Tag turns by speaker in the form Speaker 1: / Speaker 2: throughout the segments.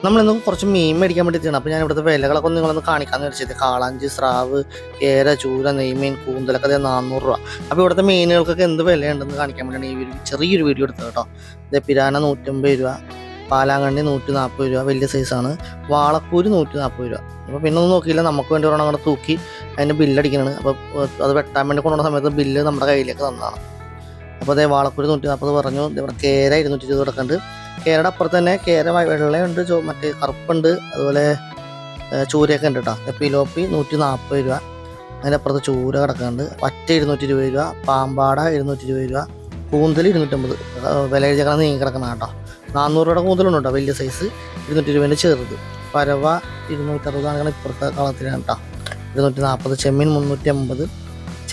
Speaker 1: നമ്മളിന്ന് കുറച്ച് മീൻ മേടിക്കാൻ വേണ്ടിയിട്ടാണ്. അപ്പോൾ ഞാൻ ഇവിടുത്തെ വിലകളൊക്കെ ഒന്ന് നിങ്ങളൊന്ന് കാണിക്കാമെന്ന് വെച്ചത്. കാളാഞ്ചി, സ്രാവ്, കേര, ചൂര, നെയ്മീൻ, കൂന്തലൊക്കെ അത് 400 രൂപ. അപ്പോൾ ഇവിടുത്തെ മീനുകൾക്കൊക്കെ എന്ത് വിലയുണ്ടെന്ന് കാണിക്കാൻ വേണ്ടിയാണ് ഈ ഒരു ചെറിയൊരു വീഡിയോ എടുത്തത് കേട്ടോ. ഇത് പിരാന 150 രൂപ, പാലാങ്കണ്ണി 140 രൂപ, വലിയ സൈസാണ്. വാളക്കൂര് 140 രൂപ. അപ്പോൾ പിന്നെ ഒന്നും നോക്കിയില്ല, നമുക്ക് വേണ്ടി ഒരെണ്ണം അങ്ങോട്ട് തൂക്കി അതിൻ്റെ ബില്ലടിക്കണതാണ്. അപ്പോൾ അത് വെട്ടാൻ വേണ്ടി കൊണ്ടുവന്ന സമയത്ത് ബില്ല് നമ്മുടെ കയ്യിലേക്ക് തന്നതാണ്. അപ്പോൾ അതേ വാളക്കൂര് 140 പറഞ്ഞു. ഇവിടെ കേര 220 കിടക്കുന്നുണ്ട്. കേരയുടെ അപ്പുറത്ത് തന്നെ കേര വെള്ളയുണ്ട്, മറ്റേ കറുപ്പുണ്ട്, അതുപോലെ ചൂരയൊക്കെ ഉണ്ട് കേട്ടോ. പിലോപ്പി 140 രൂപ. അതിൻ്റെ അപ്പുറത്ത് ചൂര കിടക്കുന്നുണ്ട്. പറ്റ 220 രൂപ, പാമ്പാട 220 രൂപ, കൂന്തൽ 250. വില എഴുതിയേക്കണം നീങ്ങി കിടക്കണം കേട്ടോ. 400 രൂപയുടെ കൂന്തലുണ്ട് കേട്ടോ, വലിയ സൈസ്. 200 രൂപേൻ്റെ ചെറുത്. പരവ 260 ഇപ്പുറത്തെ കളത്തിലാണ് കേട്ടോ. 240. ചെമ്മീൻ 350,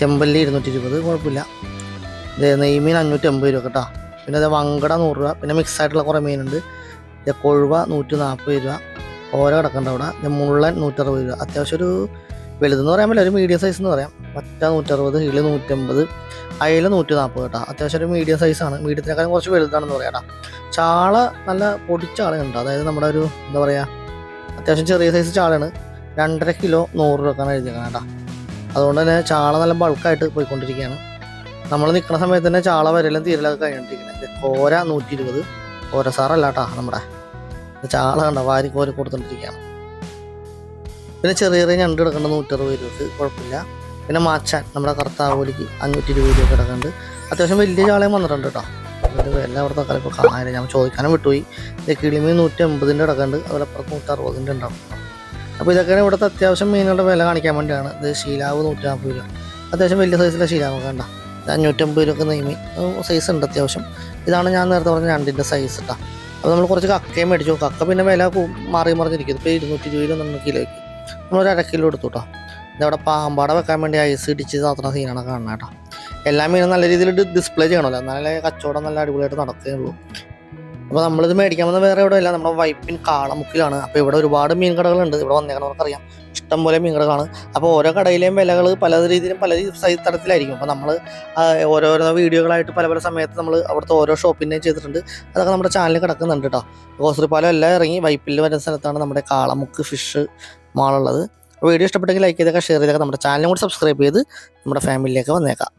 Speaker 1: ചെമ്പല്ലി 220, കുഴപ്പമില്ല. നെയ്മീൻ 580 രൂപ കേട്ടോ. പിന്നെ അത് വങ്കട 100 രൂപ. പിന്നെ മിക്സ് ആയിട്ടുള്ള കുറേ മീനുണ്ട്. കൊഴുവ 140 രൂപ. ഓര കിടക്കേണ്ട അവിടെ. മുള്ളൻ 160 രൂപ. അത്യാവശ്യം ഒരു വലുതെന്ന് പറയാൻ പറ്റില്ല, ഒരു മീഡിയം സൈസ് എന്ന് പറയാം. പറ്റ 160, കിളി 150, അയല 140 കേട്ടോ. അത്യാവശ്യം ഒരു മീഡിയം സൈസാണ്. മീഡിയത്തിനേക്കാളും കുറച്ച് വലുതാണെന്ന് പറയാം കേട്ടോ. ചാള നല്ല പൊടിച്ച ചാളയുണ്ട്. അതായത് നമ്മുടെ ഒരു എന്താ പറയുക, അത്യാവശ്യം ചെറിയ സൈസ് ചാളയാണ്. 2.5 കിലോ 100 രൂപക്കാണ് എഴുതിയേക്കണം കേട്ടോ. അതുകൊണ്ട് തന്നെ ചാള നല്ല ബൾക്കായിട്ട് പോയിക്കൊണ്ടിരിക്കുകയാണ്. നമ്മൾ നിൽക്കുന്ന സമയത്ത് തന്നെ ചാള വരെല്ലാം തീരലൊക്കെ കഴിഞ്ഞിട്ടിരിക്കുന്നത്. കോര 120, കോര സാറല്ല കേട്ടോ നമ്മുടെ ചാള കണ്ട വാരി കോരി കൊടുത്തോണ്ടിരിക്കുകയാണ്. പിന്നെ ചെറിയ ചെറിയ ഞണ്ട് കിടക്കേണ്ടത് 160 രൂപക്ക്, കുഴപ്പമില്ല. പിന്നെ മാച്ചാൻ നമ്മുടെ കറുത്താവോലിക്ക് 520 രൂപ കിടക്കുന്നുണ്ട്. അത്യാവശ്യം വലിയ ചാളയും വന്നിട്ടുണ്ട് കേട്ടോ. അതിൻ്റെ എല്ലാം അവിടുത്തെ കളിപ്പോൾ കാണാനില്ല, ഞാൻ ചോദിക്കാനും വിട്ടുപോയി. കിളിമീൻ 180 കിടക്കുന്നുണ്ട്, അതുപോലെ അപ്പുറത്ത് 160 ഉണ്ടാവും. അപ്പോൾ ഇതൊക്കെയാണ് ഇവിടുത്തെ അത്യാവശ്യം മീനുകളുടെ വില കാണിക്കാൻ വേണ്ടിയാണ്. ഇത് ശീലാവ് 140 രൂപ. അത്യാവശ്യം വലിയ സൈസിലെ ശീലാവൊക്കെ കണ്ട. 550 രൂപ നെയ്മീൻ സൈസ് ഉണ്ട് അത്യാവശ്യം. ഇതാണ് ഞാൻ നേരത്തെ പറഞ്ഞ ഞണ്ടിൻ്റെ സൈസ് കേട്ടോ. അപ്പോൾ നമ്മൾ കുറച്ച് കക്കയും മേടിച്ചു. കക്ക പിന്നെ വില മാറി മറിഞ്ഞിരിക്കും. ഇപ്പോൾ 220 കിലോയ്ക്ക് നമ്മളൊരു 1/2 കിലോ എടുത്തു കേട്ടോ. ഇതവിടെ പാമ്പാട വെക്കാൻ വേണ്ടി ഐസ് ഇടിച്ച് നടത്തുന്ന സീനാണ് കാണുന്നത് കേട്ടോ. എല്ലാ മീനും നല്ല രീതിയിൽ ഡിസ്പ്ലേ ചെയ്യണമല്ലോ, എന്നാലേ കച്ചവടം നല്ല അടിപൊളിയായിട്ട് നടക്കുകയുള്ളൂ. അപ്പോൾ നമ്മളിത് മേടിക്കാൻ വന്ന വേറെ എവിടെ ഇല്ല, നമ്മുടെ വൈപ്പിൻ കാളമുക്കിലാണ്. അപ്പോൾ ഇവിടെ ഒരുപാട് മീൻ കടകളുണ്ട്. ഇവിടെ വന്നേക്കണവർക്കറിയാം, ഇഷ്ടംപോലെ മീൻ കടകളാണ്. അപ്പോൾ ഓരോ കടയിലെയും വിലകൾ പല രീതിയിലും പല സൈസ് തരത്തിലായിരിക്കും. അപ്പോൾ നമ്മൾ ഓരോരോ വീഡിയോകളായിട്ട് പല പല സമയത്ത് നമ്മൾ അവിടുത്തെ ഓരോ ഷോപ്പിൻ്റെയും ചെയ്തിട്ടുണ്ട്. അതൊക്കെ നമ്മുടെ ചാനലിൽ കിടക്കുന്നുണ്ട് കേട്ടോ. കോസറിപ്പാലം എല്ലാം ഇറങ്ങി വൈപ്പിൽ വരുന്ന സ്ഥലത്താണ് നമ്മുടെ കാളമുക്ക് ഫിഷ് മാളുള്ളത്. വീഡിയോ ഇഷ്ടപ്പെട്ടെങ്കിൽ ലൈക്ക് ചെയ്തൊക്കെ ഷെയർ ചെയ്തൊക്കെ നമ്മുടെ ചാനലും കൂടി സബ്സ്ക്രൈബ് ചെയ്ത് നമ്മുടെ ഫാമിലിയിലേക്ക് വന്നേക്കാം.